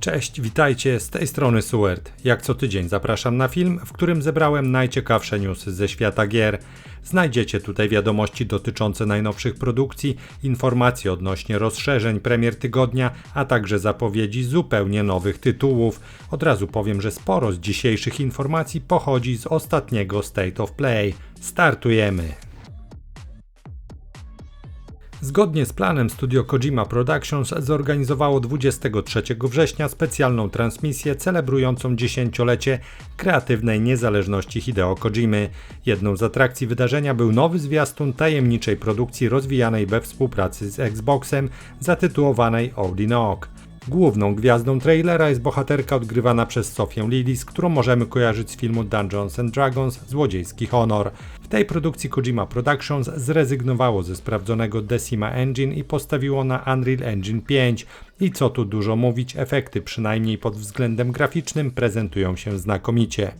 Cześć, witajcie, z tej strony Suert. Jak co tydzień zapraszam na film, w którym zebrałem najciekawsze newsy ze świata gier. Znajdziecie tutaj wiadomości dotyczące najnowszych produkcji, informacje odnośnie rozszerzeń premier tygodnia, a także zapowiedzi zupełnie nowych tytułów. Od razu powiem, że sporo z dzisiejszych informacji pochodzi z ostatniego State of Play. Startujemy! Zgodnie z planem studio Kojima Productions zorganizowało 23 września specjalną transmisję celebrującą 10-lecie kreatywnej niezależności Hideo Kojimy. Jedną z atrakcji wydarzenia był nowy zwiastun tajemniczej produkcji rozwijanej we współpracy z Xboxem, zatytułowanej Odinok. Główną gwiazdą trailera jest bohaterka odgrywana przez Sofię Lillis, którą możemy kojarzyć z filmu Dungeons & Dragons – Złodziejski Honor. W tej produkcji Kojima Productions zrezygnowało ze sprawdzonego Decima Engine i postawiło na Unreal Engine 5. I co tu dużo mówić, efekty przynajmniej pod względem graficznym prezentują się znakomicie.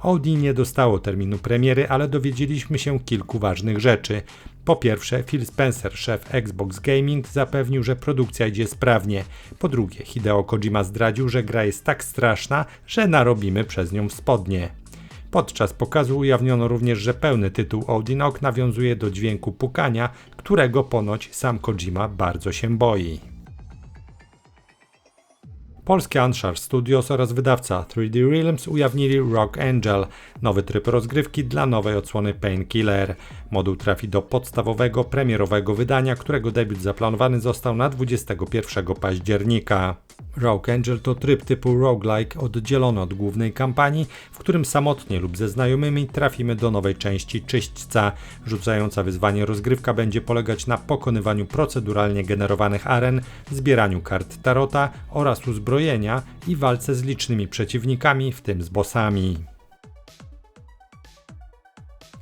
Audi nie dostało terminu premiery, ale dowiedzieliśmy się kilku ważnych rzeczy. Po pierwsze, Phil Spencer, szef Xbox Gaming, zapewnił, że produkcja idzie sprawnie. Po drugie, Hideo Kojima zdradził, że gra jest tak straszna, że narobimy przez nią w spodnie. Podczas pokazu ujawniono również, że pełny tytuł Odinok nawiązuje do dźwięku pukania, którego ponoć sam Kojima bardzo się boi. Polskie Uncharted Studios oraz wydawca 3D Realms ujawnili Rock Angel, nowy tryb rozgrywki dla nowej odsłony Painkiller. Moduł trafi do podstawowego, premierowego wydania, którego debiut zaplanowany został na 21 października. Rock Angel to tryb typu roguelike oddzielony od głównej kampanii, w którym samotnie lub ze znajomymi trafimy do nowej części Czyśćca. Rzucająca wyzwanie rozgrywka będzie polegać na pokonywaniu proceduralnie generowanych aren, zbieraniu kart tarota oraz uzbrojenia i walce z licznymi przeciwnikami, w tym z bossami.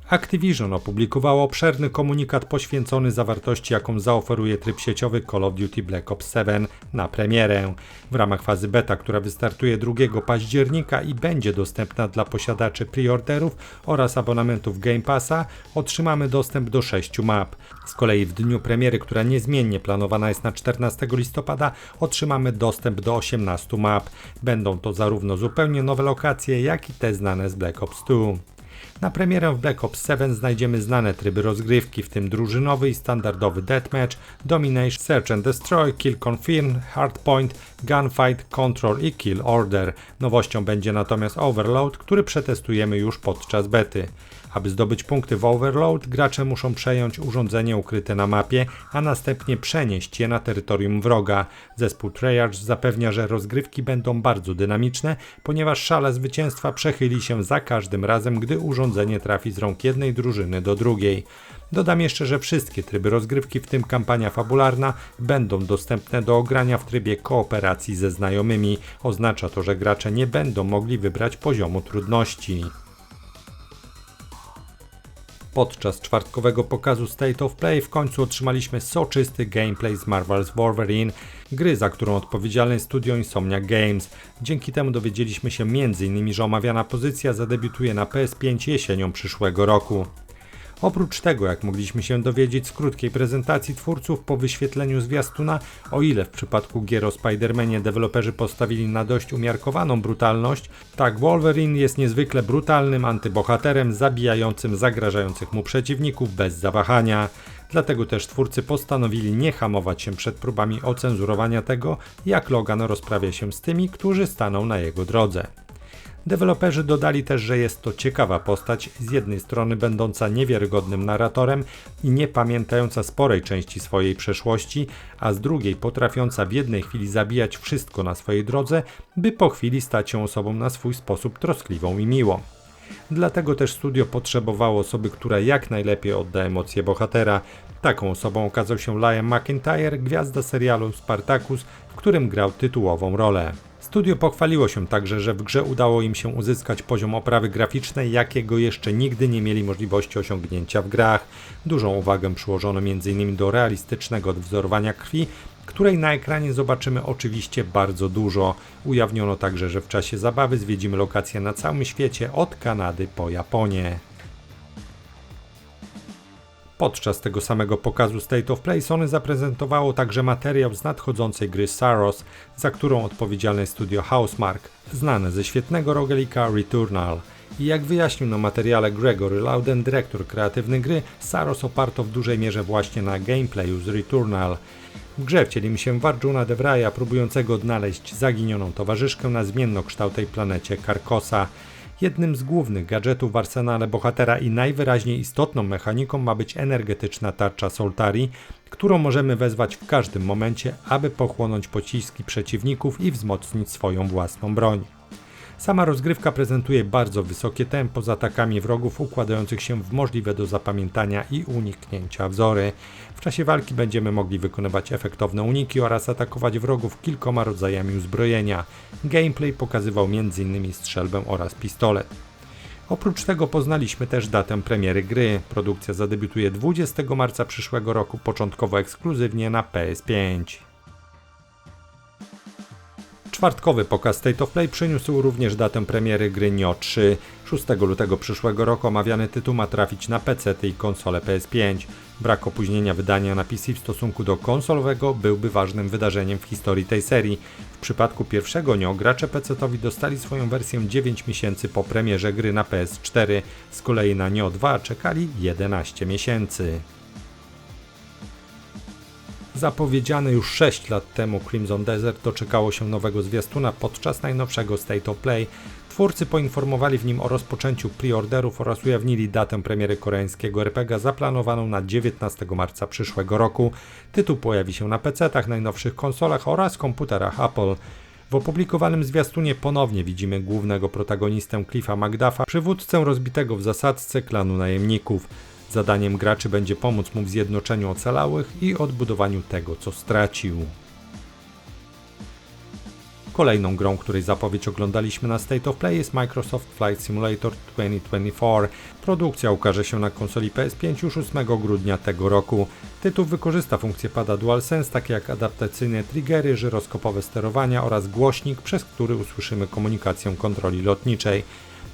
Activision opublikowało obszerny komunikat poświęcony zawartości, jaką zaoferuje tryb sieciowy Call of Duty Black Ops 7 na premierę. W ramach fazy beta, która wystartuje 2 października i będzie dostępna dla posiadaczy preorderów oraz abonamentów Game Passa, otrzymamy dostęp do 6 map. Z kolei w dniu premiery, która niezmiennie planowana jest na 14 listopada, otrzymamy dostęp do 18 map. Będą to zarówno zupełnie nowe lokacje, jak i te znane z Black Ops 2. Na premierę w Black Ops 7 znajdziemy znane tryby rozgrywki, w tym drużynowy i standardowy Deathmatch, Domination, Search and Destroy, Kill Confirm, Hardpoint, Gunfight, Control i Kill Order. Nowością będzie natomiast Overload, który przetestujemy już podczas bety. Aby zdobyć punkty w Overload, gracze muszą przejąć urządzenie ukryte na mapie, a następnie przenieść je na terytorium wroga. Zespół Treyarch zapewnia, że rozgrywki będą bardzo dynamiczne, ponieważ szale zwycięstwa przechyli się za każdym razem, gdy urządzenie trafi z rąk jednej drużyny do drugiej. Dodam jeszcze, że wszystkie tryby rozgrywki, w tym kampania fabularna, będą dostępne do ogrania w trybie kooperacji ze znajomymi. Oznacza to, że gracze nie będą mogli wybrać poziomu trudności. Podczas czwartkowego pokazu State of Play w końcu otrzymaliśmy soczysty gameplay z Marvel's Wolverine, gry, za którą odpowiedzialne jest studio Insomniac Games. Dzięki temu dowiedzieliśmy się m.in., że omawiana pozycja zadebiutuje na PS5 jesienią przyszłego roku. Oprócz tego, jak mogliśmy się dowiedzieć z krótkiej prezentacji twórców po wyświetleniu zwiastuna, o ile w przypadku gier o Spider-Manie deweloperzy postawili na dość umiarkowaną brutalność, tak Wolverine jest niezwykle brutalnym antybohaterem zabijającym zagrażających mu przeciwników bez zawahania. Dlatego też twórcy postanowili nie hamować się przed próbami ocenzurowania tego, jak Logan rozprawia się z tymi, którzy staną na jego drodze. Deweloperzy dodali też, że jest to ciekawa postać, z jednej strony będąca niewiarygodnym narratorem i nie pamiętająca sporej części swojej przeszłości, a z drugiej potrafiąca w jednej chwili zabijać wszystko na swojej drodze, by po chwili stać się osobą na swój sposób troskliwą i miłą. Dlatego też studio potrzebowało osoby, która jak najlepiej odda emocje bohatera. Taką osobą okazał się Liam McIntyre, gwiazda serialu Spartacus, w którym grał tytułową rolę. Studio pochwaliło się także, że w grze udało im się uzyskać poziom oprawy graficznej, jakiego jeszcze nigdy nie mieli możliwości osiągnięcia w grach. Dużą uwagę przyłożono m.in. do realistycznego odwzorowania krwi, której na ekranie zobaczymy oczywiście bardzo dużo. Ujawniono także, że w czasie zabawy zwiedzimy lokacje na całym świecie, od Kanady po Japonię. Podczas tego samego pokazu State of Play Sony zaprezentowało także materiał z nadchodzącej gry Saros, za którą odpowiedzialne jest studio Housemarque, znane ze świetnego roguelika Returnal. I jak wyjaśnił na materiale Gregory Loudon, dyrektor kreatywny gry, Saros oparto w dużej mierze właśnie na gameplayu z Returnal. W grze wcielimy się w Arjuna DeVraya, próbującego odnaleźć zaginioną towarzyszkę na zmiennokształtej planecie Carcosa. Jednym z głównych gadżetów w arsenale bohatera i najwyraźniej istotną mechaniką ma być energetyczna tarcza Soltari, którą możemy wezwać w każdym momencie, aby pochłonąć pociski przeciwników i wzmocnić swoją własną broń. Sama rozgrywka prezentuje bardzo wysokie tempo z atakami wrogów układających się w możliwe do zapamiętania i uniknięcia wzory. W czasie walki będziemy mogli wykonywać efektowne uniki oraz atakować wrogów kilkoma rodzajami uzbrojenia. Gameplay pokazywał m.in. strzelbę oraz pistolet. Oprócz tego poznaliśmy też datę premiery gry. Produkcja zadebiutuje 20 marca przyszłego roku, początkowo ekskluzywnie na PS5. Czwartkowy pokaz State of Play przyniósł również datę premiery gry Nioh 3. 6 lutego przyszłego roku omawiany tytuł ma trafić na PC i konsole PS5. Brak opóźnienia wydania na PC w stosunku do konsolowego byłby ważnym wydarzeniem w historii tej serii. W przypadku pierwszego Nioh gracze PC-towi dostali swoją wersję 9 miesięcy po premierze gry na PS4, z kolei na Nioh 2 czekali 11 miesięcy. Zapowiedziane już 6 lat temu Crimson Desert doczekało się nowego zwiastuna podczas najnowszego State of Play. Twórcy poinformowali w nim o rozpoczęciu preorderów oraz ujawnili datę premiery koreańskiego RPG zaplanowaną na 19 marca przyszłego roku. Tytuł pojawi się na PC-tach, najnowszych konsolach oraz komputerach Apple. W opublikowanym zwiastunie ponownie widzimy głównego protagonistę Cliffa McDuffa, przywódcę rozbitego w zasadzce klanu najemników. Zadaniem graczy będzie pomóc mu w zjednoczeniu ocalałych i odbudowaniu tego, co stracił. Kolejną grą, której zapowiedź oglądaliśmy na State of Play, jest Microsoft Flight Simulator 2024. Produkcja ukaże się na konsoli PS5 już 8 grudnia tego roku. Tytuł wykorzysta funkcje pada DualSense, takie jak adaptacyjne triggery, żyroskopowe sterowania oraz głośnik, przez który usłyszymy komunikację kontroli lotniczej.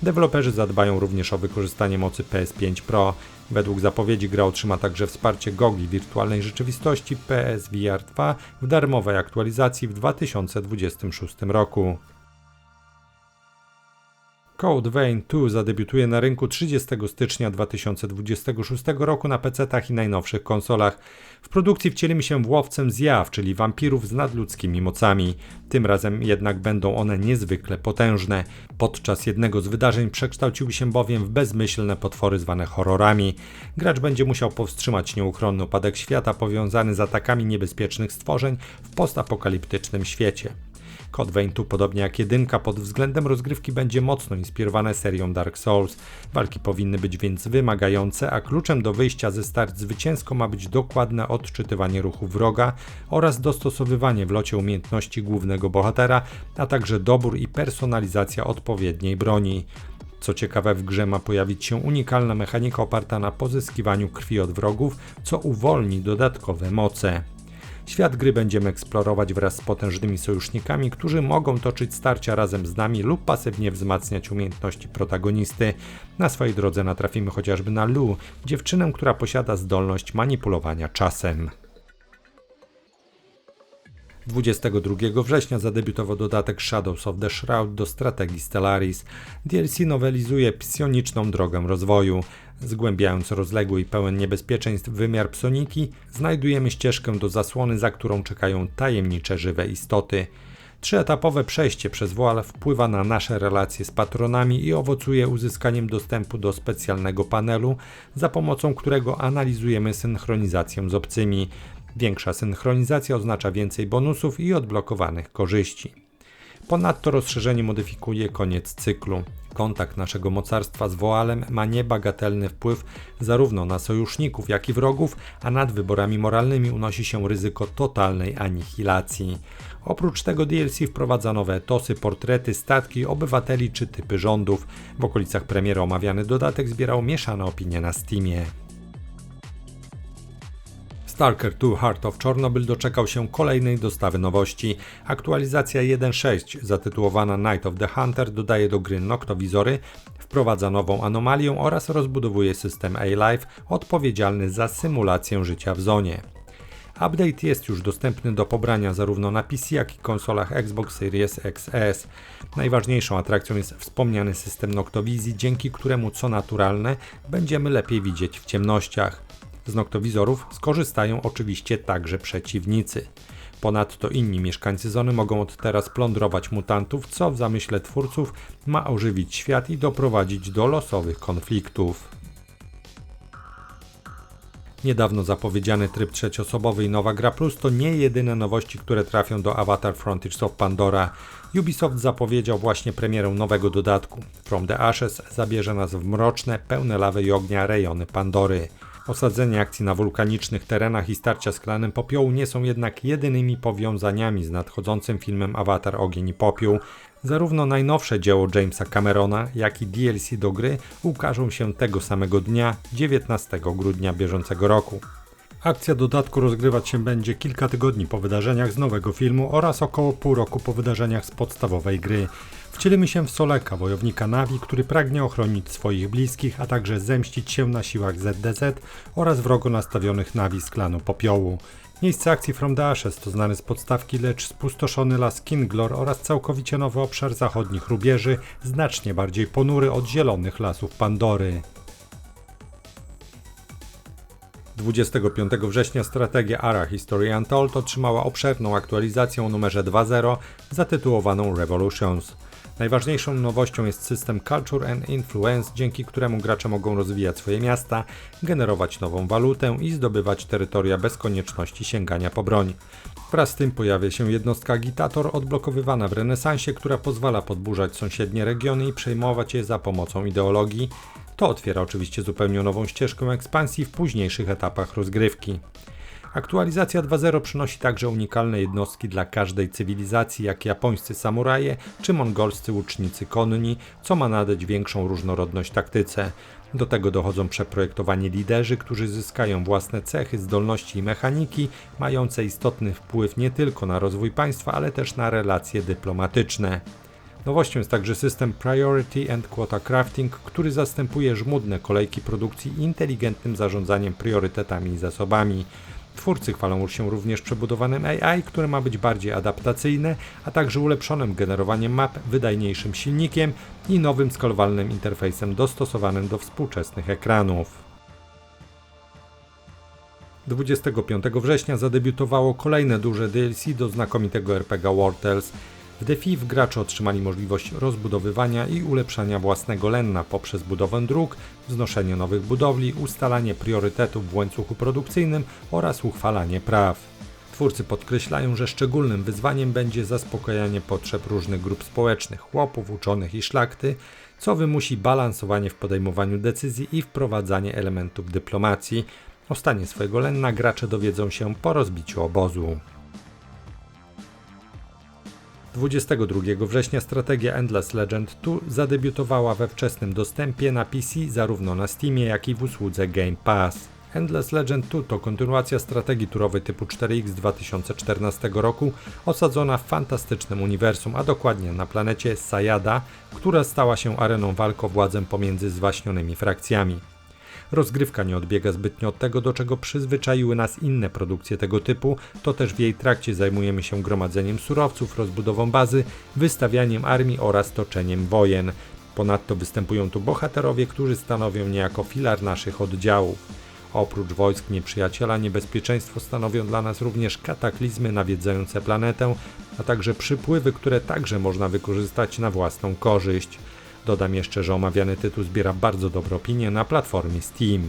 Deweloperzy zadbają również o wykorzystanie mocy PS5 Pro. Według zapowiedzi gra otrzyma także wsparcie gogli wirtualnej rzeczywistości PSVR 2 w darmowej aktualizacji w 2026 roku. Code Vein 2 zadebiutuje na rynku 30 stycznia 2026 roku na PC-tach i najnowszych konsolach. W produkcji wcielimy się w łowcę zjaw, czyli wampirów z nadludzkimi mocami. Tym razem jednak będą one niezwykle potężne. Podczas jednego z wydarzeń przekształciły się bowiem w bezmyślne potwory zwane horrorami. Gracz będzie musiał powstrzymać nieuchronny upadek świata powiązany z atakami niebezpiecznych stworzeń w postapokaliptycznym świecie. Code Vein 2, podobnie jak jedynka, pod względem rozgrywki będzie mocno inspirowane serią Dark Souls. Walki powinny być więc wymagające, a kluczem do wyjścia ze start zwycięsko ma być dokładne odczytywanie ruchu wroga oraz dostosowywanie w locie umiejętności głównego bohatera, a także dobór i personalizacja odpowiedniej broni. Co ciekawe, w grze ma pojawić się unikalna mechanika oparta na pozyskiwaniu krwi od wrogów, co uwolni dodatkowe moce. Świat gry będziemy eksplorować wraz z potężnymi sojusznikami, którzy mogą toczyć starcia razem z nami lub pasywnie wzmacniać umiejętności protagonisty. Na swojej drodze natrafimy chociażby na Lu, dziewczynę, która posiada zdolność manipulowania czasem. 22 września zadebiutował dodatek Shadows of the Shroud do strategii Stellaris. DLC nowelizuje psioniczną drogę rozwoju. Zgłębiając rozległy i pełen niebezpieczeństw wymiar psioniki, znajdujemy ścieżkę do zasłony, za którą czekają tajemnicze żywe istoty. Trzyetapowe przejście przez Voal wpływa na nasze relacje z patronami i owocuje uzyskaniem dostępu do specjalnego panelu, za pomocą którego analizujemy synchronizację z obcymi. Większa synchronizacja oznacza więcej bonusów i odblokowanych korzyści. Ponadto rozszerzenie modyfikuje koniec cyklu. Kontakt naszego mocarstwa z Voalem ma niebagatelny wpływ zarówno na sojuszników, jak i wrogów, a nad wyborami moralnymi unosi się ryzyko totalnej anihilacji. Oprócz tego DLC wprowadza nowe etosy, portrety, statki, obywateli czy typy rządów. W okolicach premiery omawiany dodatek zbierał mieszane opinie na Steamie. Stalker 2 Heart of Chernobyl doczekał się kolejnej dostawy nowości. Aktualizacja 1.6 zatytułowana Night of the Hunter dodaje do gry noktowizory, wprowadza nową anomalię oraz rozbudowuje system A-Life odpowiedzialny za symulację życia w zonie. Update jest już dostępny do pobrania zarówno na PC, jak i konsolach Xbox Series XS. Najważniejszą atrakcją jest wspomniany system noktowizji, dzięki któremu, co naturalne, będziemy lepiej widzieć w ciemnościach. Z noktowizorów skorzystają oczywiście także przeciwnicy. Ponadto inni mieszkańcy zony mogą od teraz plądrować mutantów, co w zamyśle twórców ma ożywić świat i doprowadzić do losowych konfliktów. Niedawno zapowiedziany tryb trzecioosobowy i nowa gra plus to nie jedyne nowości, które trafią do Avatar Frontiers of Pandora. Ubisoft zapowiedział właśnie premierę nowego dodatku. From the Ashes zabierze nas w mroczne, pełne lawy i ognia rejony Pandory. Osadzenie akcji na wulkanicznych terenach i starcia z klanem popiołu nie są jednak jedynymi powiązaniami z nadchodzącym filmem Avatar Ogień i Popiół. Zarówno najnowsze dzieło Jamesa Camerona, jak i DLC do gry ukażą się tego samego dnia, 19 grudnia bieżącego roku. Akcja dodatku rozgrywać się będzie kilka tygodni po wydarzeniach z nowego filmu oraz około pół roku po wydarzeniach z podstawowej gry. Wcielimy się w Soleka, wojownika Navi, który pragnie ochronić swoich bliskich, a także zemścić się na siłach ZDZ oraz wrogo nastawionych Navi z klanu Popiołu. Miejsce akcji From the Ashes to znany z podstawki, lecz spustoszony las Kinglor oraz całkowicie nowy obszar zachodnich rubieży, znacznie bardziej ponury od zielonych lasów Pandory. 25 września strategia Ara History Untold otrzymała obszerną aktualizację o numerze 2.0 zatytułowaną Revolutions. Najważniejszą nowością jest system Culture and Influence, dzięki któremu gracze mogą rozwijać swoje miasta, generować nową walutę i zdobywać terytoria bez konieczności sięgania po broń. Wraz z tym pojawia się jednostka Agitator odblokowywana w renesansie, która pozwala podburzać sąsiednie regiony i przejmować je za pomocą ideologii. To otwiera oczywiście zupełnie nową ścieżkę ekspansji w późniejszych etapach rozgrywki. Aktualizacja 2.0 przynosi także unikalne jednostki dla każdej cywilizacji, jak japońscy samuraje czy mongolscy łucznicy konni, co ma nadać większą różnorodność taktyce. Do tego dochodzą przeprojektowani liderzy, którzy zyskają własne cechy, zdolności i mechaniki, mające istotny wpływ nie tylko na rozwój państwa, ale też na relacje dyplomatyczne. Nowością jest także system Priority and Quota Crafting, który zastępuje żmudne kolejki produkcji inteligentnym zarządzaniem priorytetami i zasobami. Twórcy chwalą się również przebudowanym AI, które ma być bardziej adaptacyjne, a także ulepszonym generowaniem map, wydajniejszym silnikiem i nowym skalowalnym interfejsem dostosowanym do współczesnych ekranów. 25 września zadebiutowało kolejne duże DLC do znakomitego RPG War Tales. W The Thief gracze otrzymali możliwość rozbudowywania i ulepszania własnego lenna poprzez budowę dróg, wznoszenie nowych budowli, ustalanie priorytetów w łańcuchu produkcyjnym oraz uchwalanie praw. Twórcy podkreślają, że szczególnym wyzwaniem będzie zaspokajanie potrzeb różnych grup społecznych, chłopów, uczonych i szlachty, co wymusi balansowanie w podejmowaniu decyzji i wprowadzanie elementów dyplomacji. O stanie swojego lenna gracze dowiedzą się po rozbiciu obozu. 22 września strategia Endless Legend 2 zadebiutowała we wczesnym dostępie na PC zarówno na Steamie, jak i w usłudze Game Pass. Endless Legend 2 to kontynuacja strategii turowej typu 4X 2014 roku, osadzona w fantastycznym uniwersum, a dokładnie na planecie Sayada, która stała się areną walk o władzę pomiędzy zwaśnionymi frakcjami. Rozgrywka nie odbiega zbytnio od tego, do czego przyzwyczaiły nas inne produkcje tego typu, to też w jej trakcie zajmujemy się gromadzeniem surowców, rozbudową bazy, wystawianiem armii oraz toczeniem wojen. Ponadto występują tu bohaterowie, którzy stanowią niejako filar naszych oddziałów. Oprócz wojsk nieprzyjaciela niebezpieczeństwo stanowią dla nas również kataklizmy nawiedzające planetę, a także przypływy, które także można wykorzystać na własną korzyść. Dodam jeszcze, że omawiany tytuł zbiera bardzo dobre opinie na platformie Steam.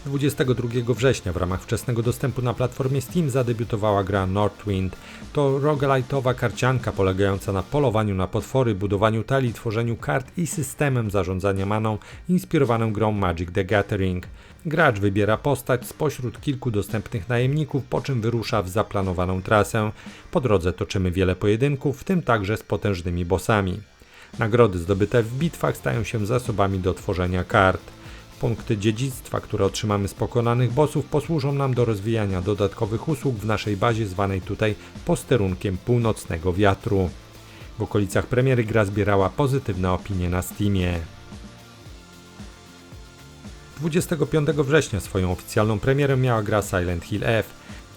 22 września w ramach wczesnego dostępu na platformie Steam zadebiutowała gra Northwind. To roguelite'owa karcianka polegająca na polowaniu na potwory, budowaniu talii, tworzeniu kart i systemem zarządzania maną inspirowaną grą Magic the Gathering. Gracz wybiera postać spośród kilku dostępnych najemników, po czym wyrusza w zaplanowaną trasę. Po drodze toczymy wiele pojedynków, w tym także z potężnymi bossami. Nagrody zdobyte w bitwach stają się zasobami do tworzenia kart. Punkty dziedzictwa, które otrzymamy z pokonanych bossów, posłużą nam do rozwijania dodatkowych usług w naszej bazie zwanej tutaj posterunkiem północnego wiatru. W okolicach premiery gra zbierała pozytywne opinie na Steamie. 25 września swoją oficjalną premierę miała gra Silent Hill F.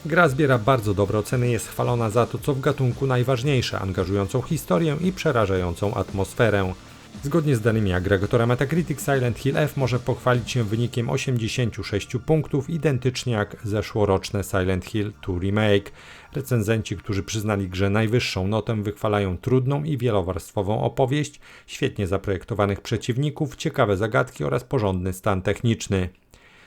Gra zbiera bardzo dobre oceny i jest chwalona za to, co w gatunku najważniejsze, angażującą historię i przerażającą atmosferę. Zgodnie z danymi agregatora Metacritic, Silent Hill F może pochwalić się wynikiem 86 punktów, identycznie jak zeszłoroczne Silent Hill 2 Remake. Recenzenci, którzy przyznali grze najwyższą notę, wychwalają trudną i wielowarstwową opowieść, świetnie zaprojektowanych przeciwników, ciekawe zagadki oraz porządny stan techniczny.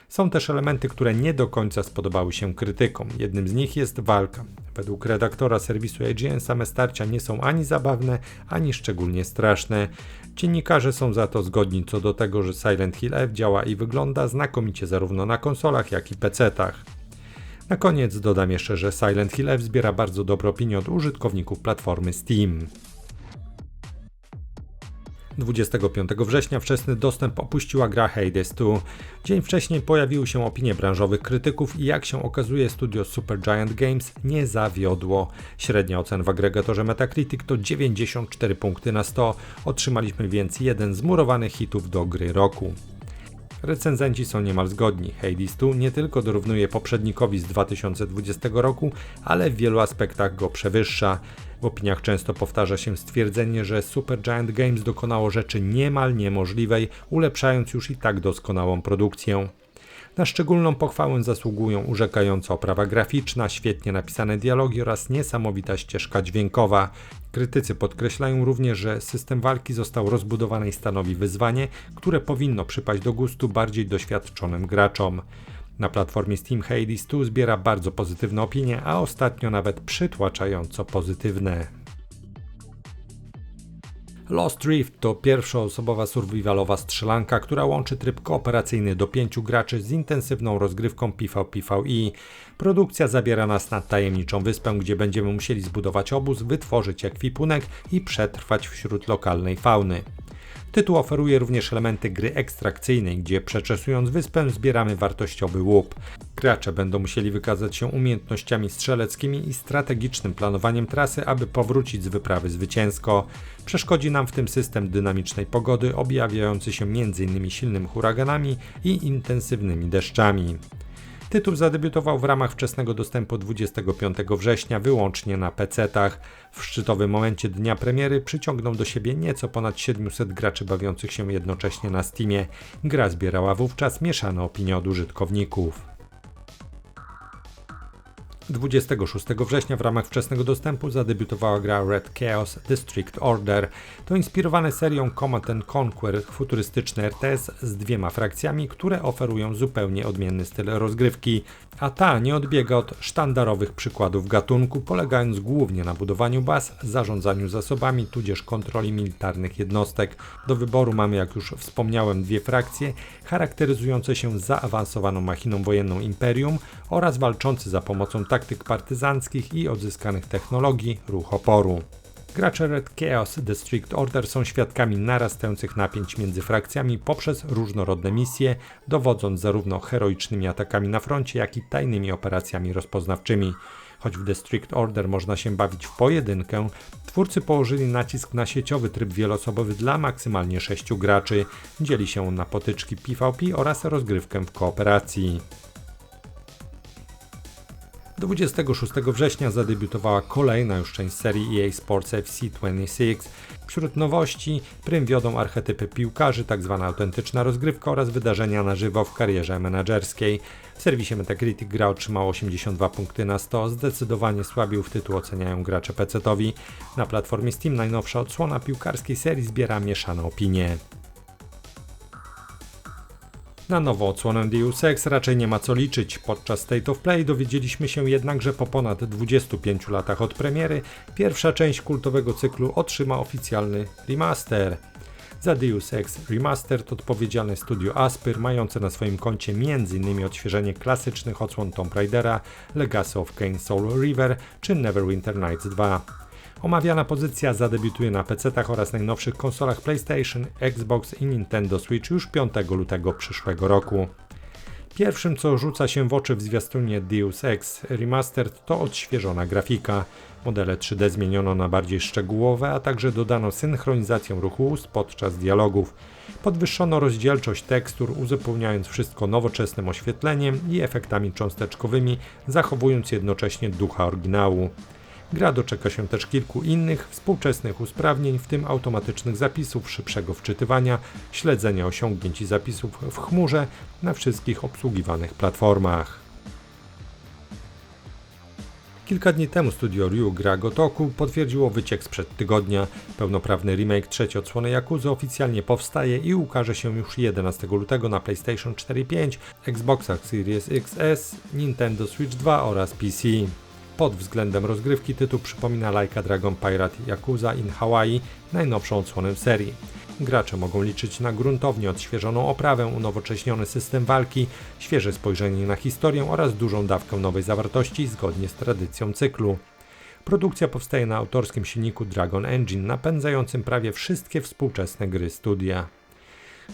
Są też elementy, które nie do końca spodobały się krytykom. Jednym z nich jest walka. Według redaktora serwisu IGN same starcia nie są ani zabawne, ani szczególnie straszne. Dziennikarze są za to zgodni co do tego, że Silent Hill F działa i wygląda znakomicie zarówno na konsolach, jak i PC-tach. Na koniec dodam jeszcze, że Silent Hill F zbiera bardzo dobre opinie od użytkowników platformy Steam. 25 września wczesny dostęp opuściła gra Hades 2. Dzień wcześniej pojawiły się opinie branżowych krytyków i jak się okazuje studio Supergiant Games nie zawiodło. Średnia ocena w agregatorze Metacritic to 94 punkty na 100. Otrzymaliśmy więc jeden z murowanych hitów do gry roku. Recenzenci są niemal zgodni. Hades 2 nie tylko dorównuje poprzednikowi z 2020 roku, ale w wielu aspektach go przewyższa. W opiniach często powtarza się stwierdzenie, że Supergiant Games dokonało rzeczy niemal niemożliwej, ulepszając już i tak doskonałą produkcję. Na szczególną pochwałę zasługują urzekająca oprawa graficzna, świetnie napisane dialogi oraz niesamowita ścieżka dźwiękowa. Krytycy podkreślają również, że system walki został rozbudowany i stanowi wyzwanie, które powinno przypaść do gustu bardziej doświadczonym graczom. Na platformie Steam Hades 2 zbiera bardzo pozytywne opinie, a ostatnio nawet przytłaczająco pozytywne. Lost Rift to pierwszoosobowa survivalowa strzelanka, która łączy tryb kooperacyjny do 5 graczy z intensywną rozgrywką PvPvE. Produkcja zabiera nas na tajemniczą wyspę, gdzie będziemy musieli zbudować obóz, wytworzyć ekwipunek i przetrwać wśród lokalnej fauny. Tytuł oferuje również elementy gry ekstrakcyjnej, gdzie przeczesując wyspę zbieramy wartościowy łup. Gracze będą musieli wykazać się umiejętnościami strzeleckimi i strategicznym planowaniem trasy, aby powrócić z wyprawy zwycięsko. Przeszkodzi nam w tym system dynamicznej pogody, objawiający się m.in. silnymi huraganami i intensywnymi deszczami. Tytuł zadebiutował w ramach wczesnego dostępu 25 września wyłącznie na PC-tach. W szczytowym momencie dnia premiery przyciągnął do siebie nieco ponad 700 graczy bawiących się jednocześnie na Steamie. Gra zbierała wówczas mieszane opinie od użytkowników. 26 września w ramach wczesnego dostępu zadebiutowała gra Red Chaos District Order. To inspirowane serią Command & Conquer futurystyczny RTS z 2 frakcjami, które oferują zupełnie odmienny styl rozgrywki, a ta nie odbiega od sztandarowych przykładów gatunku, polegając głównie na budowaniu baz, zarządzaniu zasobami, tudzież kontroli militarnych jednostek. Do wyboru mamy, jak już wspomniałem, 2 frakcje charakteryzujące się zaawansowaną machiną wojenną Imperium oraz walczący za pomocą taktyk partyzanckich i odzyskanych technologii ruch oporu. Gracze Red Chaos District Order są świadkami narastających napięć między frakcjami poprzez różnorodne misje, dowodząc zarówno heroicznymi atakami na froncie, jak i tajnymi operacjami rozpoznawczymi. Choć w District Order można się bawić w pojedynkę, twórcy położyli nacisk na sieciowy tryb wieloosobowy dla maksymalnie 6 graczy. Dzieli się on na potyczki PvP oraz rozgrywkę w kooperacji. 26 września zadebiutowała kolejna już część serii EA Sports FC 26. Wśród nowości prym wiodą archetypy piłkarzy, tzw. autentyczna rozgrywka oraz wydarzenia na żywo w karierze menedżerskiej. W serwisie Metacritic gra otrzymała 82 punkty na 100, zdecydowanie słabiej w tytuł oceniają gracze PC-towi. Na platformie Steam najnowsza odsłona piłkarskiej serii zbiera mieszane opinie. Na nową odsłonę Deus Ex raczej nie ma co liczyć. Podczas State of Play dowiedzieliśmy się jednak, że po ponad 25 latach od premiery pierwsza część kultowego cyklu otrzyma oficjalny remaster. Za Deus Ex Remastered odpowiedzialne studio Aspyr, mające na swoim koncie m.in. odświeżenie klasycznych odsłon Tomb Raidera, Legacy of Kain Soul River czy Neverwinter Nights 2. Omawiana pozycja zadebiutuje na PC-tach oraz najnowszych konsolach PlayStation, Xbox i Nintendo Switch już 5 lutego przyszłego roku. Pierwszym, co rzuca się w oczy w zwiastunie Deus Ex Remastered, to odświeżona grafika. Modele 3D zmieniono na bardziej szczegółowe, a także dodano synchronizację ruchu ust podczas dialogów. Podwyższono rozdzielczość tekstur, uzupełniając wszystko nowoczesnym oświetleniem i efektami cząsteczkowymi, zachowując jednocześnie ducha oryginału. Gra doczeka się też kilku innych, współczesnych usprawnień, w tym automatycznych zapisów, szybszego wczytywania, śledzenia osiągnięć i zapisów w chmurze na wszystkich obsługiwanych platformach. Kilka dni temu studio Ryu Gra Gotoku potwierdziło wyciek sprzed tygodnia. Pełnoprawny remake trzeciej odsłony Yakuzy oficjalnie powstaje i ukaże się już 11 lutego na PlayStation 4 i 5, Xboxach Series XS, Nintendo Switch 2 oraz PC. Pod względem rozgrywki tytuł przypomina Like a Dragon Pirate Yakuza in Hawaii, najnowszą odsłonę serii. Gracze mogą liczyć na gruntownie odświeżoną oprawę, unowocześniony system walki, świeże spojrzenie na historię oraz dużą dawkę nowej zawartości zgodnie z tradycją cyklu. Produkcja powstaje na autorskim silniku Dragon Engine, napędzającym prawie wszystkie współczesne gry studia.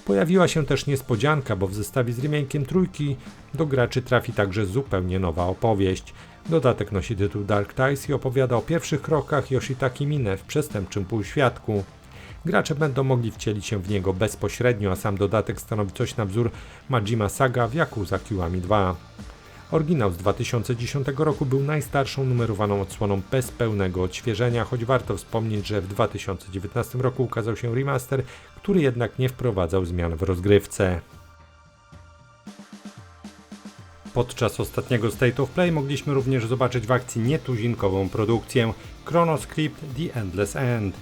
Pojawiła się też niespodzianka, bo w zestawie z remake'iem trójki do graczy trafi także zupełnie nowa opowieść. Dodatek nosi tytuł Dark Ties i opowiada o pierwszych krokach Yoshitaki Mine w przestępczym półświatku. Gracze będą mogli wcielić się w niego bezpośrednio, a sam dodatek stanowi coś na wzór Majima Saga w Yakuza Kiwami 2. Oryginał z 2010 roku był najstarszą numerowaną odsłoną bez pełnego odświeżenia, choć warto wspomnieć, że w 2019 roku ukazał się remaster, który jednak nie wprowadzał zmian w rozgrywce. Podczas ostatniego State of Play mogliśmy również zobaczyć w akcji nietuzinkową produkcję Chrono Script The Endless End.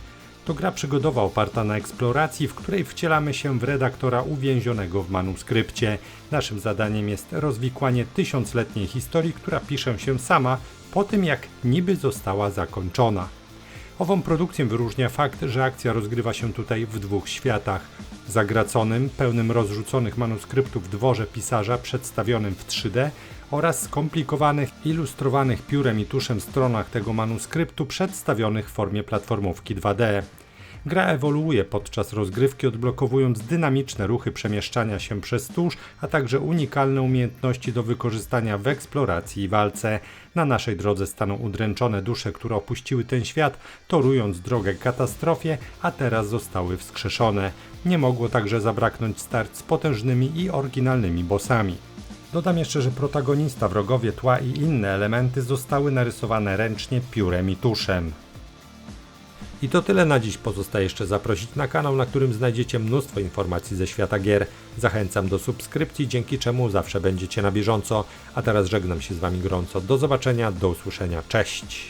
To gra przygodowa oparta na eksploracji, w której wcielamy się w redaktora uwięzionego w manuskrypcie. Naszym zadaniem jest rozwikłanie tysiącletniej historii, która pisze się sama po tym, jak niby została zakończona. Ową produkcję wyróżnia fakt, że akcja rozgrywa się tutaj w dwóch światach. Zagraconym, pełnym rozrzuconych manuskryptów dworze pisarza przedstawionym w 3D oraz skomplikowanych, ilustrowanych piórem i tuszem stronach tego manuskryptu przedstawionych w formie platformówki 2D. Gra ewoluuje podczas rozgrywki, odblokowując dynamiczne ruchy przemieszczania się przez tusz, a także unikalne umiejętności do wykorzystania w eksploracji i walce. Na naszej drodze staną udręczone dusze, które opuściły ten świat, torując drogę katastrofie, a teraz zostały wskrzeszone. Nie mogło także zabraknąć start z potężnymi i oryginalnymi bossami. Dodam jeszcze, że protagonista, wrogowie, tła i inne elementy zostały narysowane ręcznie piórem i tuszem. I to tyle na dziś. Pozostaje jeszcze zaprosić na kanał, na którym znajdziecie mnóstwo informacji ze świata gier. Zachęcam do subskrypcji, dzięki czemu zawsze będziecie na bieżąco. A teraz żegnam się z Wami gorąco. Do zobaczenia, do usłyszenia. Cześć!